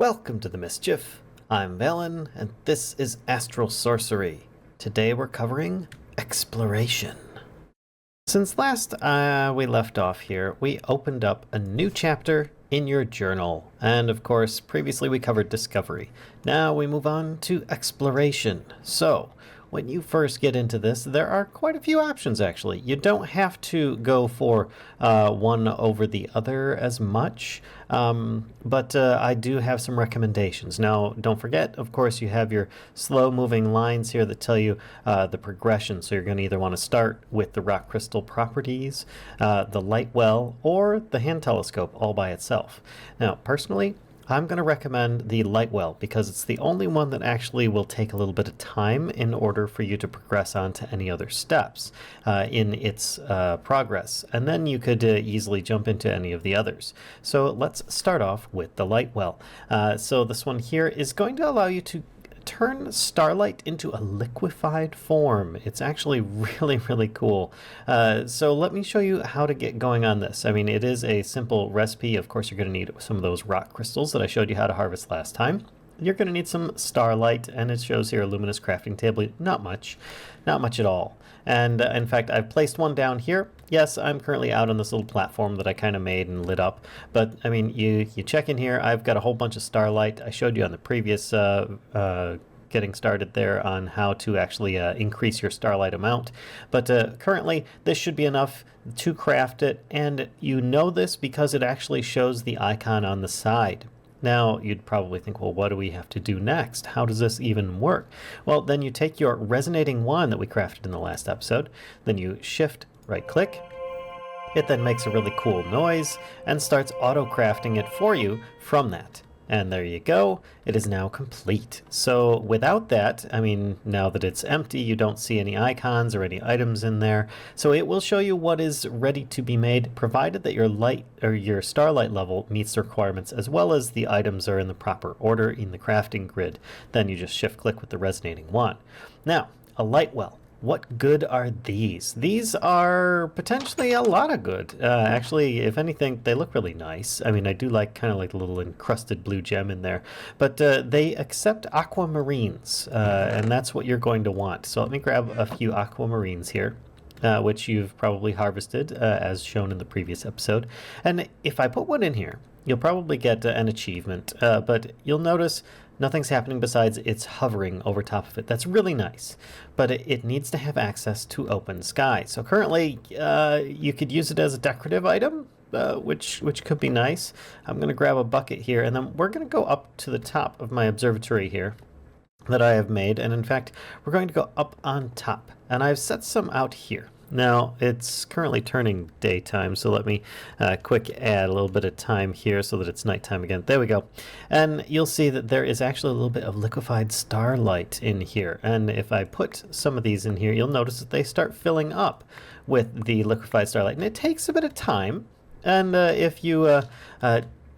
Welcome to the Mischief. I'm Valen, and this is Astral Sorcery. Today we're covering exploration. Since last we left off here, we opened up a new chapter in your journal. And of course, previously we covered discovery. Now we move on to exploration. So, when you first get into this, there are quite a few options actually. You don't have to go for one over the other as much, but I do have some recommendations. Now, don't forget, of course, you have your slow-moving lines here that tell you the progression. So you're going to either want to start with the rock crystal properties, the light well, or the hand telescope all by itself. Now, personally, I'm going to recommend the light well because it's the only one that actually will take a little bit of time in order for you to progress on to any other steps in its progress. And then you could easily jump into any of the others. So let's start off with the light well. So this one here is going to allow you to turn Starlight into a liquefied form. It's actually really cool. So let me show you how to get going on this. I mean, it is a simple recipe. Of course, you're going to need some of those rock crystals that I showed you how to harvest last time. You're going to need some Starlight, and it shows here a luminous crafting table. Not much at all. And in fact, I've placed one down here. Yes, I'm currently out on this little platform that I kind of made and lit up. But, I mean, you check in here. I've got a whole bunch of Starlight. I showed you on the previous getting started there on how to actually increase your Starlight amount. But currently, this should be enough to craft it. And you know this because it actually shows the icon on the side. Now, you'd probably think, well, what do we have to do next? How does this even work? Well, then you take your resonating wand that we crafted in the last episode, then you shift right-click. It then makes a really cool noise and starts auto-crafting it for you from that. And there you go, it is now complete. So without that, I mean, now that it's empty, you don't see any icons or any items in there. So it will show you what is ready to be made, provided that your light or your Starlight level meets the requirements, as well as the items are in the proper order in the crafting grid. Then you just shift click with the resonating wand. Now, a light well. What good are these? These are potentially a lot of good. Actually, if anything, they look really nice. I mean, I do like kind of like a little encrusted blue gem in there. But they accept aquamarines, and that's what you're going to want. So let me grab a few aquamarines here. Which you've probably harvested, as shown in the previous episode. And if I put one in here, you'll probably get an achievement, but you'll notice nothing's happening besides it's hovering over top of it. That's really nice, but it needs to have access to open sky. So currently, you could use it as a decorative item, which could be nice. I'm going to grab a bucket here, and then we're going to go up to the top of my observatory here that I have made, and in fact, we're going to go up on top, and I've set some out here. Now, it's currently turning daytime, so let me quick add a little bit of time here so that it's nighttime again. There we go. And you'll see that there is actually a little bit of liquefied Starlight in here. And if I put some of these in here, you'll notice that they start filling up with the liquefied Starlight. And it takes a bit of time. And if you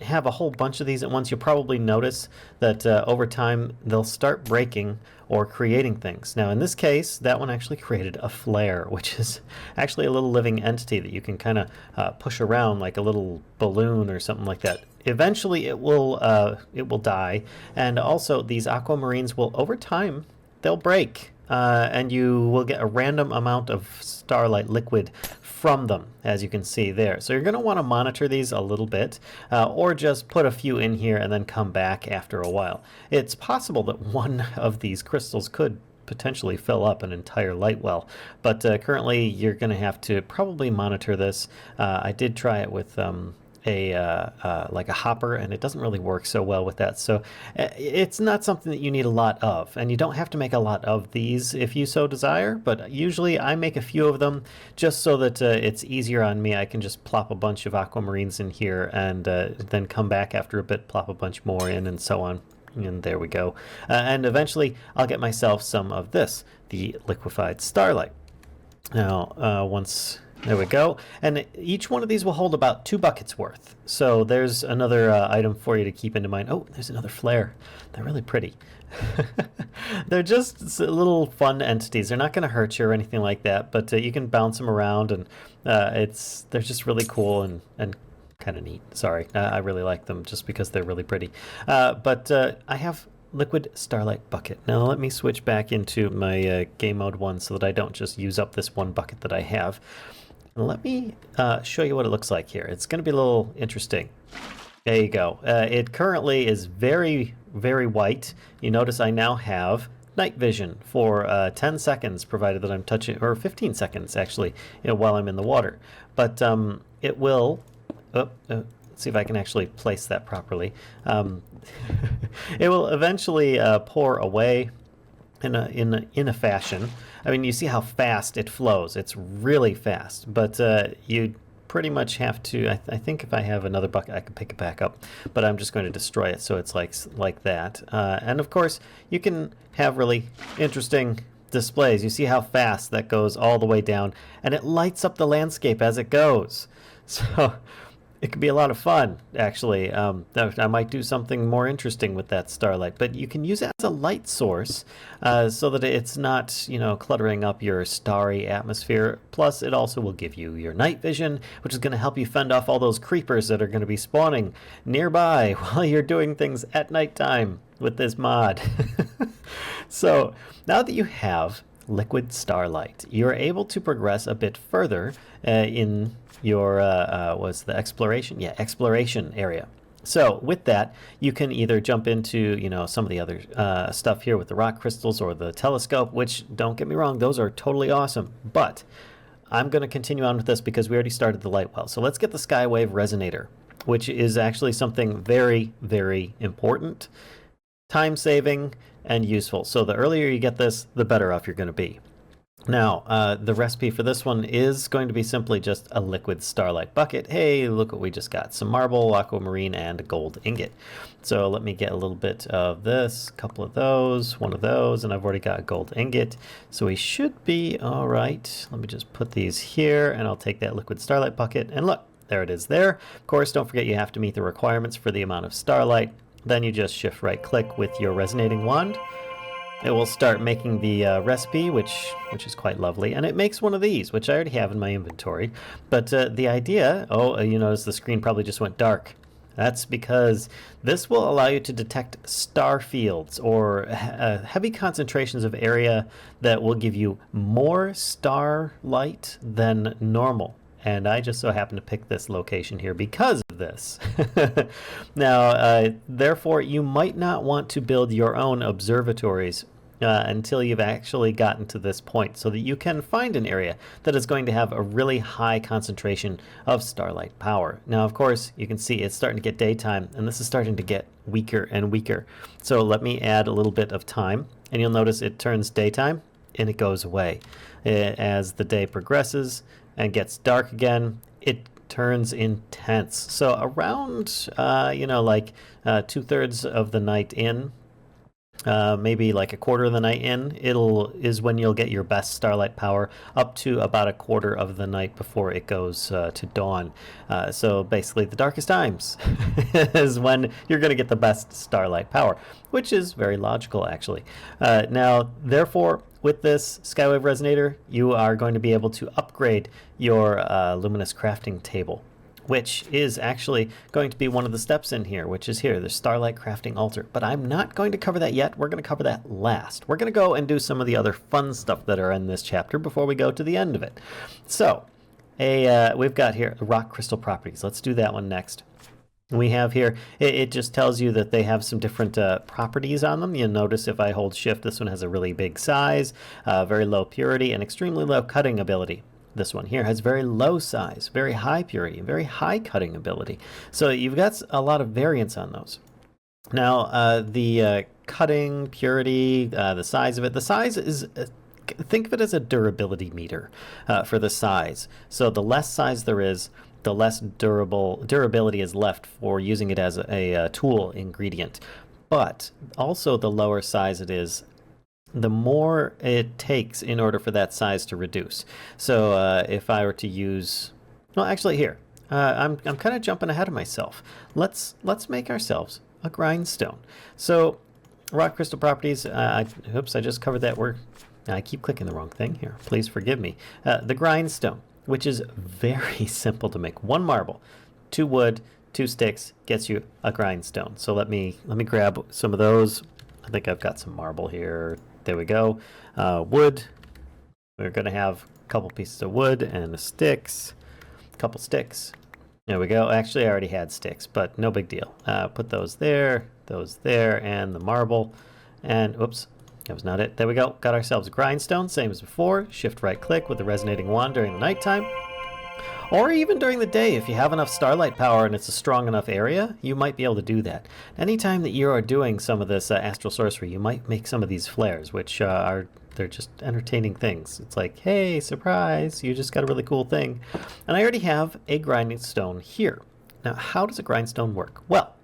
have a whole bunch of these at once, you'll probably notice that over time they'll start breaking or creating things. Now in this case, that one actually created a flare, which is actually a little living entity that you can kind of push around like a little balloon or something like that. Eventually it will die, and also these aquamarines will, over time, they'll break. And you will get a random amount of Starlight liquid from them, as you can see there. So you're going to want to monitor these a little bit, or just put a few in here and then come back after a while. It's possible that one of these crystals could potentially fill up an entire light well, but currently you're going to have to probably monitor this. I did try it with like a hopper, and it doesn't really work so well with that. So it's not something that you need a lot of, and you don't have to make a lot of these if you so desire, but usually I make a few of them just so that it's easier on me. I can just plop a bunch of aquamarines in here and then come back after a bit, plop a bunch more in, and so on. And there we go. And eventually I'll get myself some of this, the liquefied Starlight. Now, there we go. And each one of these will hold about 2 buckets worth. So there's another item for you to keep into mind. Oh, there's another flare. They're really pretty. They're just little fun entities. They're not going to hurt you or anything like that, but you can bounce them around, and they're just really cool and kind of neat. Sorry, I really like them just because they're really pretty. But I have liquid starlight bucket. Now let me switch back into my game mode one so that I don't just use up this one bucket that I have. Let me show you what it looks like here. It's going to be a little interesting. There you go. It currently is very, very white. You notice I now have night vision for 10 seconds, provided that I'm touching, or 15 seconds actually, while I'm in the water. But it will, let's see if I can actually place that properly. It will eventually pour away in a fashion. I mean, you see how fast it flows. It's really fast, but you pretty much have to, I think if I have another bucket I can pick it back up, but I'm just going to destroy it so it's like that. And of course you can have really interesting displays. You see how fast that goes all the way down, and it lights up the landscape as it goes. So it could be a lot of fun, actually. I might do something more interesting with that starlight, but you can use it as a light source so that it's not, cluttering up your starry atmosphere. Plus, it also will give you your night vision, which is going to help you fend off all those creepers that are going to be spawning nearby while you're doing things at nighttime with this mod. So now that you have liquid starlight, you're able to progress a bit further in your was the exploration exploration area. So with that, you can either jump into some of the other stuff here with the rock crystals or the telescope, which, don't get me wrong, those are totally awesome, but I'm going to continue on with this because we already started the light well. So let's get the skywave resonator, which is actually something very, very important, time saving, and useful. So the earlier you get this, the better off you're going to be. Now, the recipe for this one is going to be simply just a liquid starlight bucket. Hey, look what we just got. Some marble, aquamarine, and a gold ingot. So let me get a little bit of this, a couple of those, one of those, and I've already got a gold ingot. So we should be all right. Let me just put these here, and I'll take that liquid starlight bucket, and look, there it is there. Of course, don't forget you have to meet the requirements for the amount of starlight. Then you just shift right click with your resonating wand. It will start making the recipe, which is quite lovely, and it makes one of these, which I already have in my inventory. But the idea, you notice the screen probably just went dark. That's because this will allow you to detect star fields or heavy concentrations of area that will give you more starlight than normal. And I just so happen to pick this location here because of this. Now, therefore, you might not want to build your own observatories until you've actually gotten to this point, so that you can find an area that is going to have a really high concentration of starlight power. Now, of course, you can see it's starting to get daytime, and this is starting to get weaker and weaker. So let me add a little bit of time, and you'll notice it turns daytime, and it goes away. As the day progresses and gets dark again, it turns intense. So around, like 2/3 of the night in, maybe like a quarter of the night in, is when you'll get your best starlight power, up to about a quarter of the night before it goes to dawn. So basically the darkest times is when you're going to get the best starlight power, which is very logical actually. Now, therefore, with this skywave resonator, you are going to be able to upgrade your luminous crafting table, which is actually going to be one of the steps in here, which is here, the Starlight Crafting Altar. But I'm not going to cover that yet. We're going to cover that last. We're going to go and do some of the other fun stuff that are in this chapter before we go to the end of it. So, we've got here rock crystal properties. Let's do that one next. We have here, it just tells you that they have some different properties on them. You'll notice if I hold shift, this one has a really big size, very low purity, and extremely low cutting ability. This one here has very low size, very high purity, and very high cutting ability. So you've got a lot of variance on those. Now, the cutting, purity, the size of it, the size is... think of it as a durability meter for the size. So the less size there is, the less durability is left for using it as a tool ingredient. But also the lower size it is, the more it takes in order for that size to reduce. So if I were to use, well, actually here, I'm kind of jumping ahead of myself. Let's make ourselves a grindstone. So rock crystal properties, oops, I just covered that word. I keep clicking the wrong thing here. Please forgive me. The grindstone, which is very simple to make. One marble, 2 wood, 2 sticks gets you a grindstone. So let me grab some of those. I think I've got some marble here. There we go. Wood. We're going to have a couple pieces of wood and sticks. A couple sticks. There we go. Actually, I already had sticks, but no big deal. Put those there, and the marble. And, oops, that was not it. There we go. Got ourselves a grindstone, same as before. Shift right click with the resonating wand during the nighttime. Or even during the day, if you have enough starlight power and it's a strong enough area, you might be able to do that. Anytime that you are doing some of this astral sorcery, you might make some of these flares, which they're just entertaining things. It's like, hey, surprise, you just got a really cool thing. And I already have a grinding stone here. Now, how does a grindstone work? Well,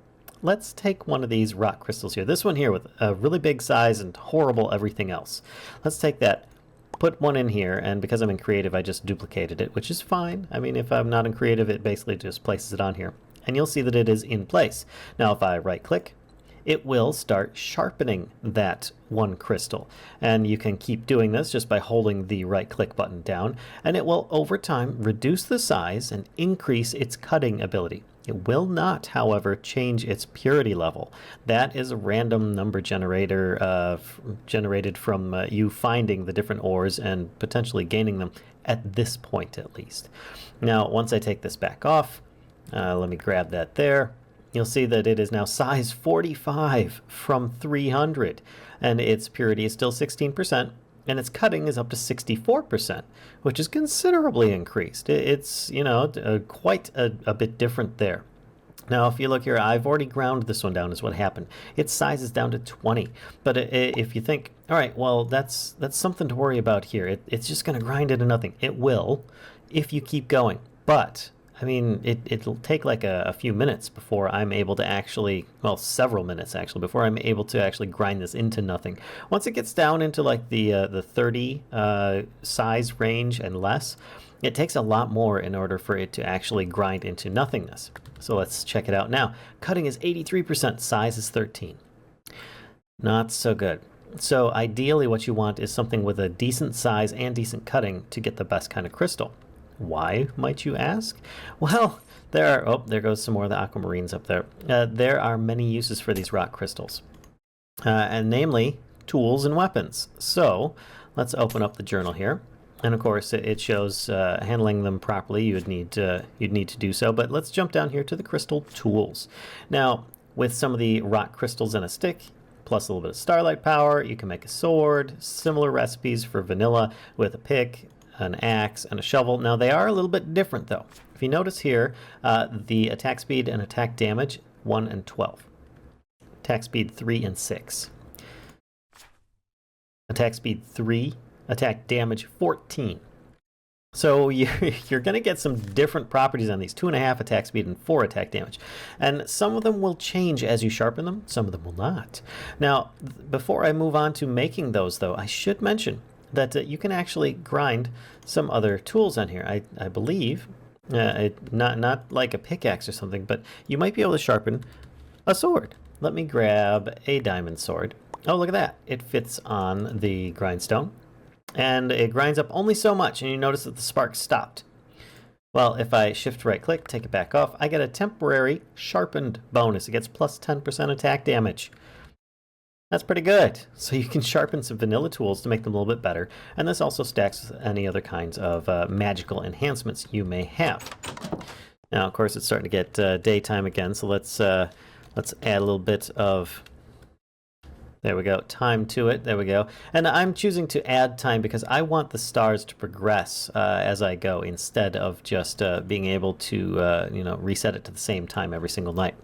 let's take one of these rock crystals here. This one here with a really big size and horrible everything else. Let's take that. Put one in here, and because I'm in creative, I just duplicated it, which is fine. I mean, if I'm not in creative, it basically just places it on here. And you'll see that it is in place. Now, if I right-click, it will start sharpening that one crystal. And you can keep doing this just by holding the right-click button down, and it will, over time, reduce the size and increase its cutting ability. It will not, however, change its purity level. That is a random number generator generated from you finding the different ores and potentially gaining them at this point, at least. Now, once I take this back off, let me grab that there. You'll see that it is now size 45 from 300, and its purity is still 16%. And its cutting is up to 64%, which is considerably increased. It's, you know, quite a bit different there. Now, if you look here, I've already ground this one down is what happened. Its size is down to 20. But if you think, all right, well, that's something to worry about here. It's just going to grind into nothing. It will if you keep going. But I mean, it'll take like a few minutes before I'm able to actually, well, several minutes actually, before I'm able to actually grind this into nothing. Once it gets down into like the 30 size range and less, it takes a lot more in order for it to actually grind into nothingness. So let's check it out now. Cutting is 83%, size is 13. Not so good. So ideally what you want is something with a decent size and decent cutting to get the best kind of crystal. Why, might you ask? Well, there goes some more of the aquamarines up there. There are many uses for these rock crystals, and namely tools and weapons. So let's open up the journal here, and of course it shows handling them properly. You'd need to do so. But let's jump down here to the crystal tools. Now, with some of the rock crystals and a stick, plus a little bit of starlight power, you can make a sword. Similar recipes for vanilla with a pick, an axe, and a shovel. Now they are a little bit different though. If you notice here, the attack speed and attack damage 1 and 12. Attack speed 3 and 6. Attack speed 3, attack damage 14. So you're going to get some different properties on these. 2.5 attack speed and 4 attack damage. And some of them will change as you sharpen them, some of them will not. Now, before I move on to making those though, I should mention that you can actually grind some other tools on here. I believe, not like a pickaxe or something, but you might be able to sharpen a sword. Let me grab a diamond sword. Oh, look at that. It fits on the grindstone, and it grinds up only so much, and you notice that the spark stopped. Well, if I shift right click, take it back off, I get a temporary sharpened bonus. It gets plus 10% attack damage. That's pretty good. So you can sharpen some vanilla tools to make them a little bit better. And this also stacks with any other kinds of magical enhancements you may have. Now, of course, it's starting to get daytime again. So let's add a little bit of, there we go, time to it. There we go. And I'm choosing to add time because I want the stars to progress as I go instead of just being able to, reset it to the same time every single night.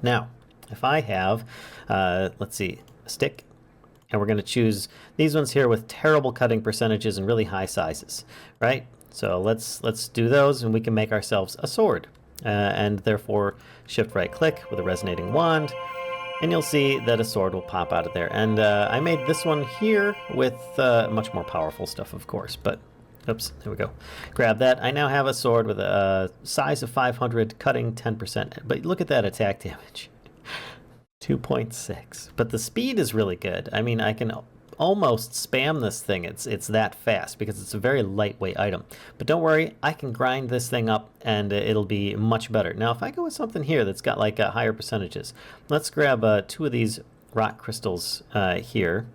Now, if I have, let's see, a stick, and we're going to choose these ones here with terrible cutting percentages and really high sizes, right? So let's do those, and we can make ourselves a sword. And therefore, shift right click with a resonating wand, and you'll see that a sword will pop out of there. And I made this one here with much more powerful stuff, of course, but oops, there we go. Grab that. I now have a sword with a size of 500, cutting 10%, but look at that attack damage. 2.6. But the speed is really good. I mean, I can almost spam this thing. It's that fast because it's a very lightweight item. But don't worry, I can grind this thing up and it'll be much better. Now, if I go with something here that's got like higher percentages, let's grab 2 of these rock crystals here.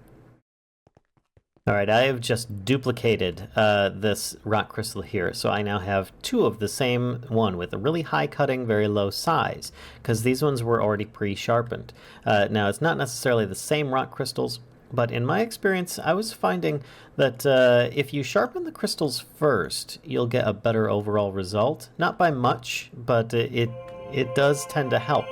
All right, I have just duplicated this rock crystal here, so I now have 2 of the same one with a really high cutting, very low size, because these ones were already pre-sharpened. Now, it's not necessarily the same rock crystals, but in my experience, I was finding that if you sharpen the crystals first, you'll get a better overall result. Not by much, but it does tend to help.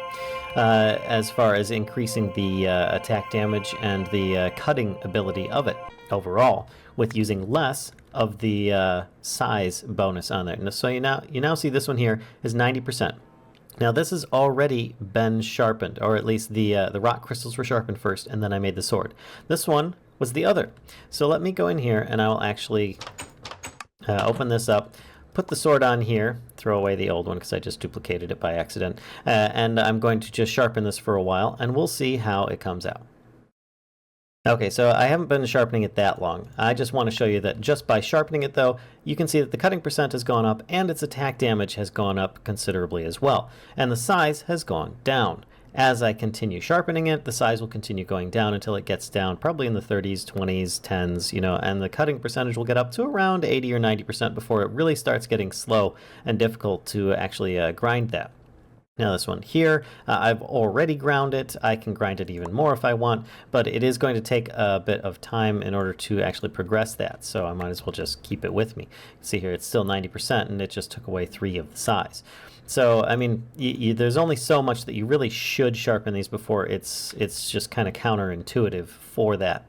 As far as increasing the attack damage and the cutting ability of it overall, with using less of the size bonus on there. So you now see this one here is 90%. Now this has already been sharpened, or at least the rock crystals were sharpened first, and then I made the sword. This one was the other. So let me go in here, and I will actually open this up. Put the sword on here, throw away the old one because I just duplicated it by accident, and I'm going to just sharpen this for a while, and we'll see how it comes out. Okay, so I haven't been sharpening it that long. I just want to show you that just by sharpening it, though, you can see that the cutting percent has gone up, and its attack damage has gone up considerably as well, and the size has gone down. As I continue sharpening it, the size will continue going down until it gets down probably in the 30s, 20s, 10s, and the cutting percentage will get up to around 80 or 90% before it really starts getting slow and difficult to actually grind that. Now this one here, I've already ground it. I can grind it even more if I want, but it is going to take a bit of time in order to actually progress that, so I might as well just keep it with me. See here, it's still 90%, and it just took away 3 of the size. So, I mean, there's only so much that you really should sharpen these before it's just kind of counterintuitive for that.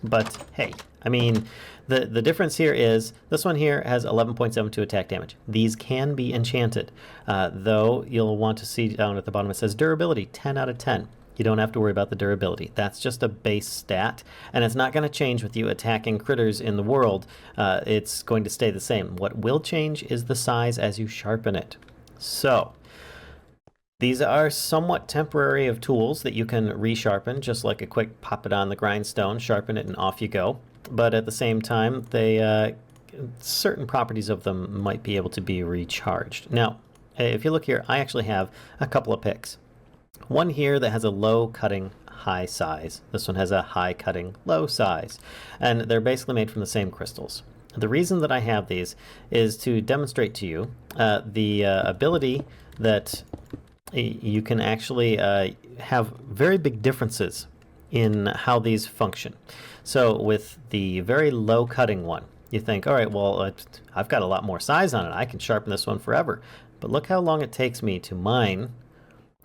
But hey, I mean, the difference here is this one here has 11.72 attack damage. These can be enchanted, though you'll want to see down at the bottom it says durability 10 out of 10. You don't have to worry about the durability. That's just a base stat, and it's not going to change with you attacking critters in the world. It's going to stay the same. What will change is the size as you sharpen it. So, these are somewhat temporary of tools that you can resharpen, just like a quick pop it on the grindstone, sharpen it, and off you go. But at the same time, they certain properties of them might be able to be recharged. Now, if you look here, I actually have a couple of picks. One here that has a low cutting, high size. This one has a high cutting, low size. And they're basically made from the same crystals. The reason that I have these is to demonstrate to you the ability that you can actually have very big differences in how these function. So with the very low cutting one, you think, all right, well, I've got a lot more size on it. I can sharpen this one forever. But look how long it takes me to mine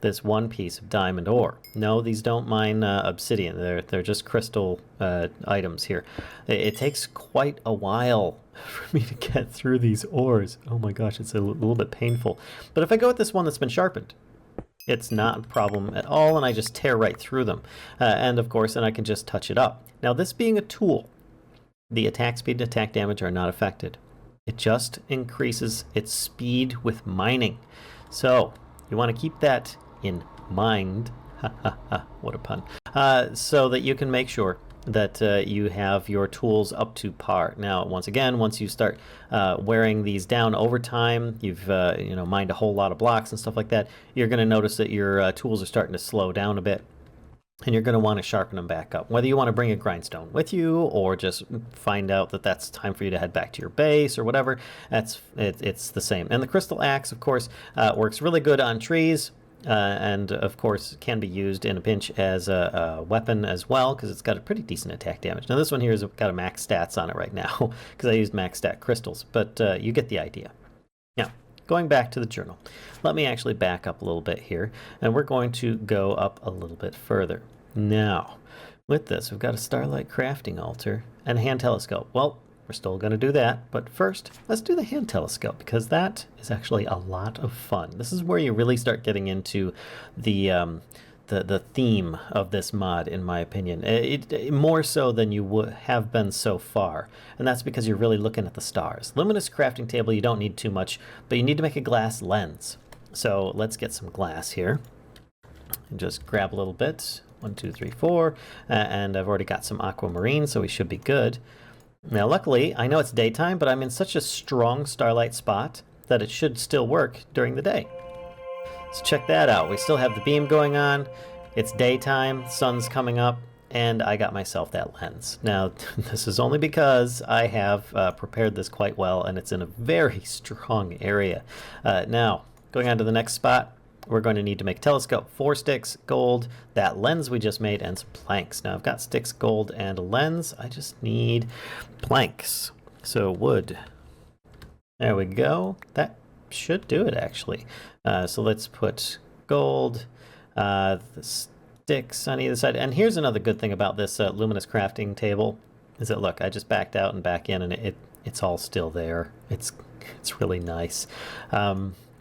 this one piece of diamond ore. No, these don't mine obsidian. They're just crystal items here. It takes quite a while for me to get through these ores. Oh my gosh, it's a little bit painful. But if I go with this one that's been sharpened, it's not a problem at all, and I just tear right through them. And of course, then I can just touch it up. Now, this being a tool, the attack speed and attack damage are not affected. It just increases its speed with mining. So, you want to keep that in mind. What a pun. So that you can make sure that you have your tools up to par. Now, once again, once you start wearing these down over time, you've mined a whole lot of blocks and stuff like that, you're going to notice that your tools are starting to slow down a bit. And you're going to want to sharpen them back up. Whether you want to bring a grindstone with you or just find out that that's time for you to head back to your base or whatever, it's the same. And the crystal axe, of course, works really good on trees. And of course can be used in a pinch as a weapon as well, because it's got a pretty decent attack damage. Now this one here has got a max stats on it right now because I used max stat crystals, but you get the idea. Now, going back to the journal, let me actually back up a little bit here, and we're going to go up a little bit further. Now, with this, we've got a Starlight crafting altar and a hand telescope. Well, we're still going to do that, but first, let's do the hand telescope, because that is actually a lot of fun. This is where you really start getting into the theme of this mod, in my opinion. More so than you would have been so far, and that's because you're really looking at the stars. Luminous crafting table, you don't need too much, but you need to make a glass lens. So let's get some glass here, and just grab a little bit. 1, 2, 3, 4. And I've already got some aquamarine, so we should be good. Now, luckily, I know it's daytime, but I'm in such a strong starlight spot that it should still work during the day. So check that out. We still have the beam going on. It's daytime, sun's coming up, and I got myself that lens. Now, this is only because I have prepared this quite well, and it's in a very strong area. Now, going on to the next spot, we're going to need to make a telescope. 4 sticks, gold, that lens we just made, and some planks. Now, I've got sticks, gold, and a lens. I just need planks. So, wood. There we go. That should do it, actually. So let's put gold, the sticks on either side. And here's another good thing about this luminous crafting table, is that, look, I just backed out and back in, and it's all still there. It's really nice.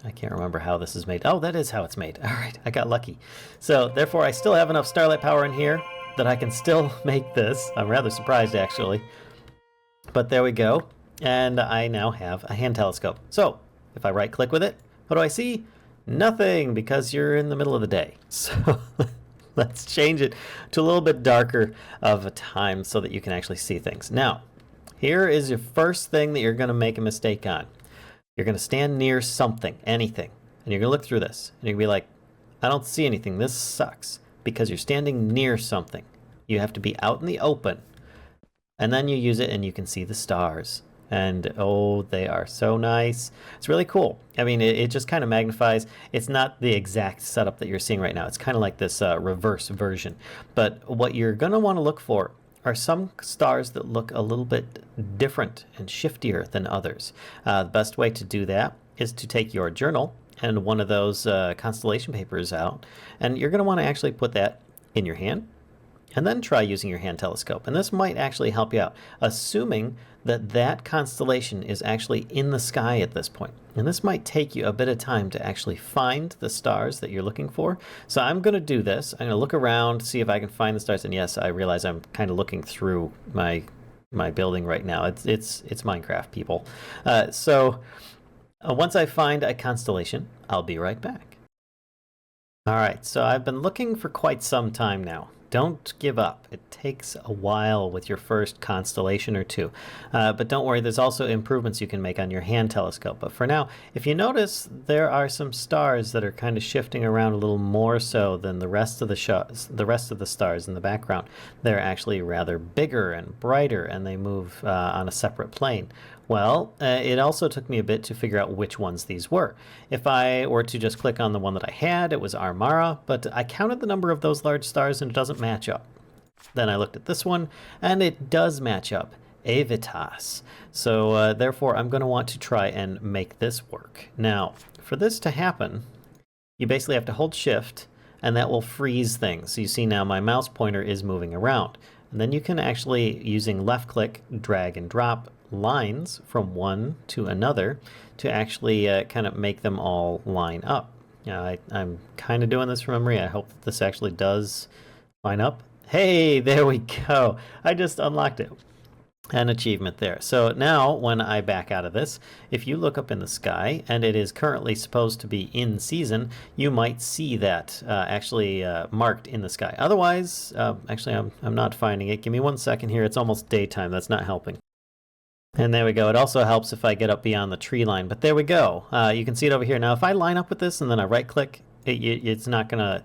I can't remember how this is made. Oh, that is how it's made. All right, I got lucky. So therefore, I still have enough starlight power in here that I can still make this. I'm rather surprised, actually. But there we go. And I now have a hand telescope. So if I right-click with it, what do I see? Nothing, because you're in the middle of the day. So let's change it to a little bit darker of a time so that you can actually see things. Now, here is your first thing that you're going to make a mistake on. You're going to stand near something, anything, and you're going to look through this, and you're going to be like, I don't see anything. This sucks, because you're standing near something. You have to be out in the open, and then you use it, and you can see the stars. And, oh, they are so nice. It's really cool. I mean, it just kind of magnifies. It's not the exact setup that you're seeing right now. It's kind of like this reverse version. But what you're going to want to look for are some stars that look a little bit different and shiftier than others. The best way to do that is to take your journal and one of those constellation papers out, and you're going to want to actually put that in your hand, and then try using your hand telescope. And this might actually help you out, assuming that that constellation is actually in the sky at this point. And this might take you a bit of time to actually find the stars that you're looking for. So I'm going to do this. I'm going to look around, see if I can find the stars. And yes, I realize I'm kind of looking through my building right now. It's Minecraft, people. Once I find a constellation, I'll be right back. All right, so I've been looking for quite some time now. Don't give up. It takes a while with your first constellation or two. But don't worry, there's also improvements you can make on your hand telescope. But for now, if you notice, there are some stars that are kind of shifting around a little more so than the rest of the stars in the background. They're actually rather bigger and brighter, and they move on a separate plane. Well, it also took me a bit to figure out which ones these were. If I were to just click on the one that I had, it was Armara, but I counted the number of those large stars and it doesn't match up. Then I looked at this one, and it does match up, Aevitas. So therefore, I'm going to want to try and make this work. Now, for this to happen, you basically have to hold Shift, and that will freeze things. So you see now my mouse pointer is moving around. And then you can actually, using left click, drag and drop lines from one to another to actually kind of make them all line up. I'm kind of doing this from memory. I hope that this actually does line up. Hey, there we go. I just unlocked it. An achievement there. So now when I back out of this, if you look up in the sky and it is currently supposed to be in season, you might see that actually marked in the sky. Otherwise, actually I'm not finding it. Give me 1 second here. It's almost daytime. That's not helping. And there we go. It also helps if I get up beyond the tree line, but there we go. You can see it over here. Now if I line up with this and then I right click, it's not gonna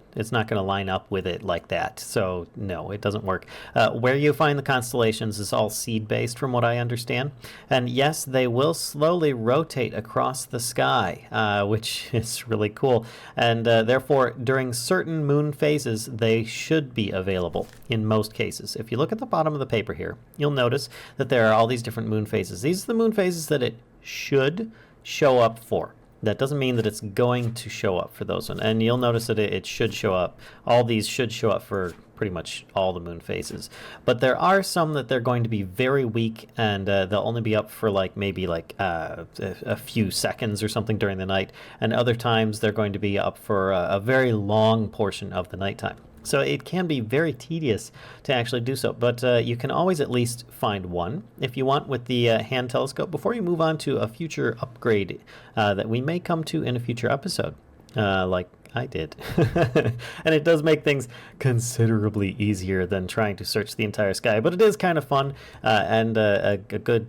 line up with it like that. So no, it doesn't work. Where you find the constellations is all seed based, from what I understand. And yes, they will slowly rotate across the sky, which is really cool. And therefore, during certain moon phases, they should be available in most cases. If you look at the bottom of the paper here, you'll notice that there are all these different moon phases. These are the moon phases that it should show up for. That doesn't mean that it's going to show up for those ones. And you'll notice that it should show up. All these should show up for pretty much all the moon phases. But there are some that they're going to be very weak, and they'll only be up for maybe a few seconds or something during the night. And other times they're going to be up for a very long portion of the nighttime. So it can be very tedious to actually do so, but you can always at least find one if you want with the hand telescope before you move on to a future upgrade that we may come to in a future episode. Like I did. And it does make things considerably easier than trying to search the entire sky, but it is kind of fun and a good,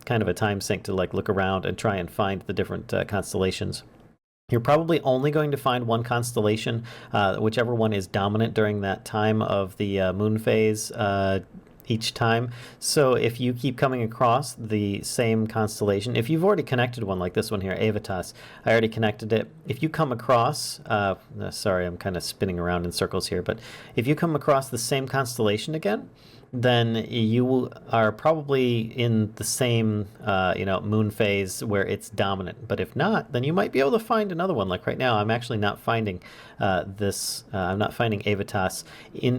kind of a time sink to like look around and try and find the different constellations. You're probably only going to find one constellation, whichever one is dominant during that time of the moon phase each time. So if you keep coming across the same constellation, if you've already connected one like this one here, Avitas, I already connected it. If you come across, sorry, I'm kind of spinning around in circles here, but if you come across the same constellation again, then you are probably in the same, moon phase where it's dominant. But if not, then you might be able to find another one. Like right now, I'm actually not finding this. I'm not finding Avitas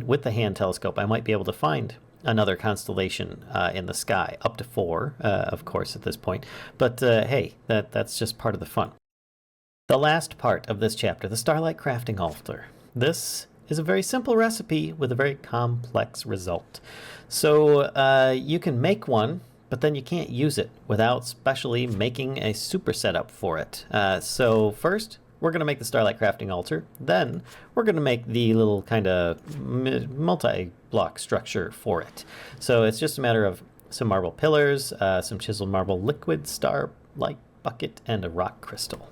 with the hand telescope. I might be able to find another constellation in the sky, up to 4, of course, at this point. But hey, that's just part of the fun. The last part of this chapter, the Starlight crafting altar. This is a very simple recipe with a very complex result. So you can make one, but then you can't use it without specially making a super setup for it. So first, we're going to make the Starlight crafting altar. Then we're going to make the little kind of multi-block structure for it. So it's just a matter of some marble pillars, some chiseled marble liquid, starlight bucket, and a rock crystal.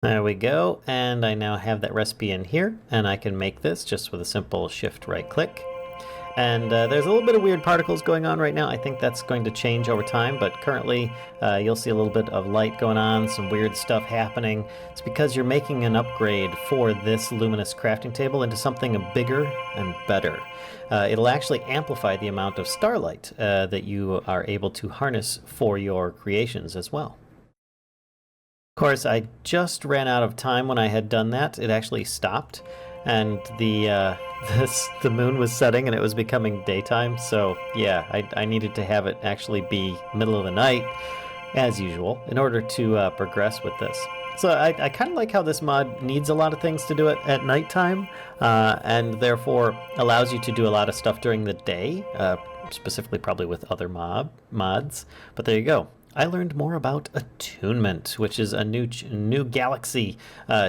There we go, and I now have that recipe in here, and I can make this just with a simple shift right click. And there's a little bit of weird particles going on right now. I think that's going to change over time, but currently you'll see a little bit of light going on, some weird stuff happening. It's because you're making an upgrade for this luminous crafting table into something bigger and better. It'll actually amplify the amount of starlight that you are able to harness for your creations as well. Of course, I just ran out of time when I had done that. It actually stopped, and the moon was setting and it was becoming daytime. So yeah, I needed to have it actually be middle of the night, as usual, in order to progress with this. So I kind of like how this mod needs a lot of things to do it at nighttime, and therefore allows you to do a lot of stuff during the day, specifically probably with other mods. But there you go. I learned more about attunement, which is a new galaxy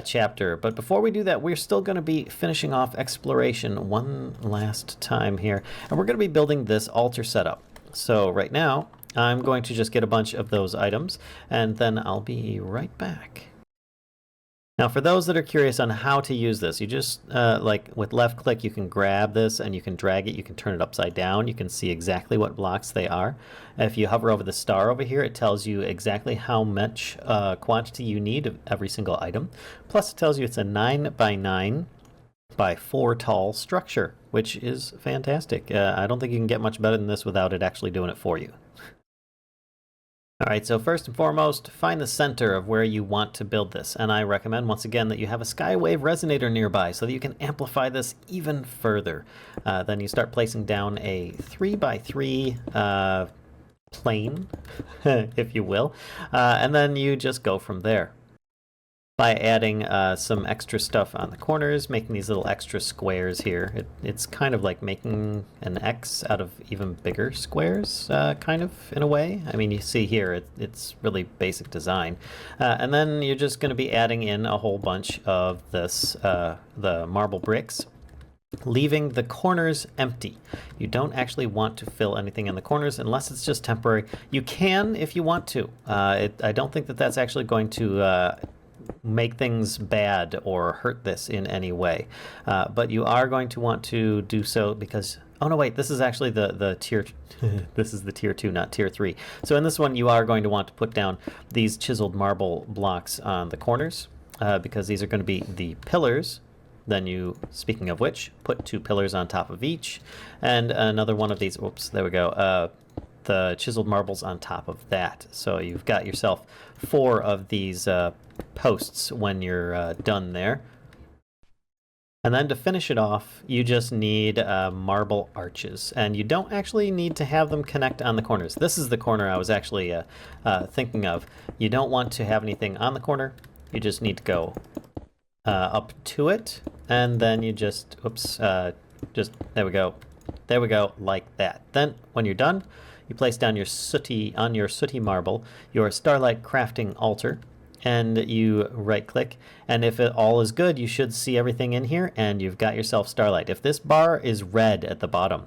chapter. But before we do that, we're still going to be finishing off exploration one last time here. And we're going to be building this altar setup. So right now, I'm going to just get a bunch of those items, and then I'll be right back. Now, for those that are curious on how to use this, you just, like with left click, you can grab this and you can drag it. You can turn it upside down. You can see exactly what blocks they are. If you hover over the star over here, it tells you exactly how much quantity you need of every single item. Plus, it tells you it's a 9 by 9 by 4 tall structure, which is fantastic. I don't think you can get much better than this without it actually doing it for you. All right, so first and foremost, find the center of where you want to build this. And I recommend, once again, that you have a skywave resonator nearby so that you can amplify this even further. Then you start placing down a 3 by 3 plane, if you will, and then you just go from there. By adding some extra stuff on the corners, making these little extra squares here. It's kind of like making an X out of even bigger squares, kind of, in a way. I mean, you see here, it's really basic design. And then you're just going to be adding in a whole bunch of this, the marble bricks, leaving the corners empty. You don't actually want to fill anything in the corners unless it's just temporary. You can if you want to. I don't think that that's actually going to make things bad or hurt this in any way, but you are going to want to do so because, oh no, wait, this is actually the tier this is the tier 2, not tier 3. So in this one you are going to want to put down these chiseled marble blocks on the corners, because these are going to be the pillars. Then you, speaking of which, put 2 pillars on top of each, and another one of these, oops, there we go, the chiseled marbles on top of that. So you've got yourself 4 of these posts when you're done there. And then to finish it off, you just need marble arches. And you don't actually need to have them connect on the corners. This is the corner I was actually thinking of. You don't want to have anything on the corner. You just need to go up to it. And then you just, oops, just, there we go. There we go, like that. Then when you're done, you place down your sooty marble, your Starlight crafting altar, and you right click, and if it all is good, you should see everything in here, and you've got yourself Starlight. If this bar is red at the bottom,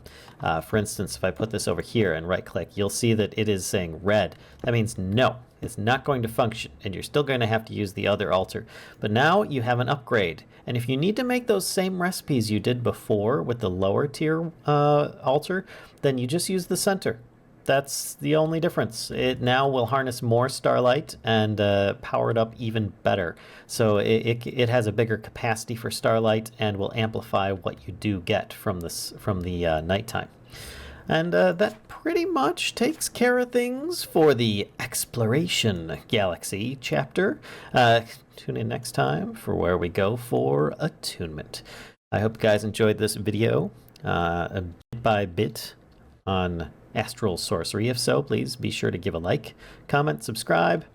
for instance, if I put this over here and right click, you'll see that it is saying red. That means no, it's not going to function, and you're still going to have to use the other altar. But now you have an upgrade, and if you need to make those same recipes you did before with the lower tier altar, then you just use the center. That's the only difference. It now will harness more Starlight and power it up even better. So it has a bigger capacity for Starlight and will amplify what you do get from the nighttime. And that pretty much takes care of things for the Exploration Galaxy chapter. Tune in next time for where we go for attunement. I hope you guys enjoyed this video bit by bit on Astral Sorcery. If so, please be sure to give a like, comment, subscribe,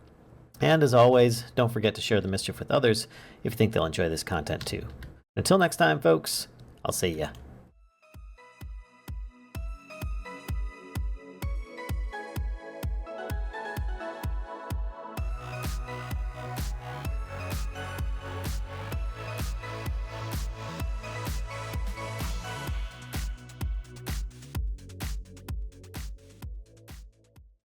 and as always, don't forget to share the Mischief with others if you think they'll enjoy this content too. Until next time, folks, I'll see ya.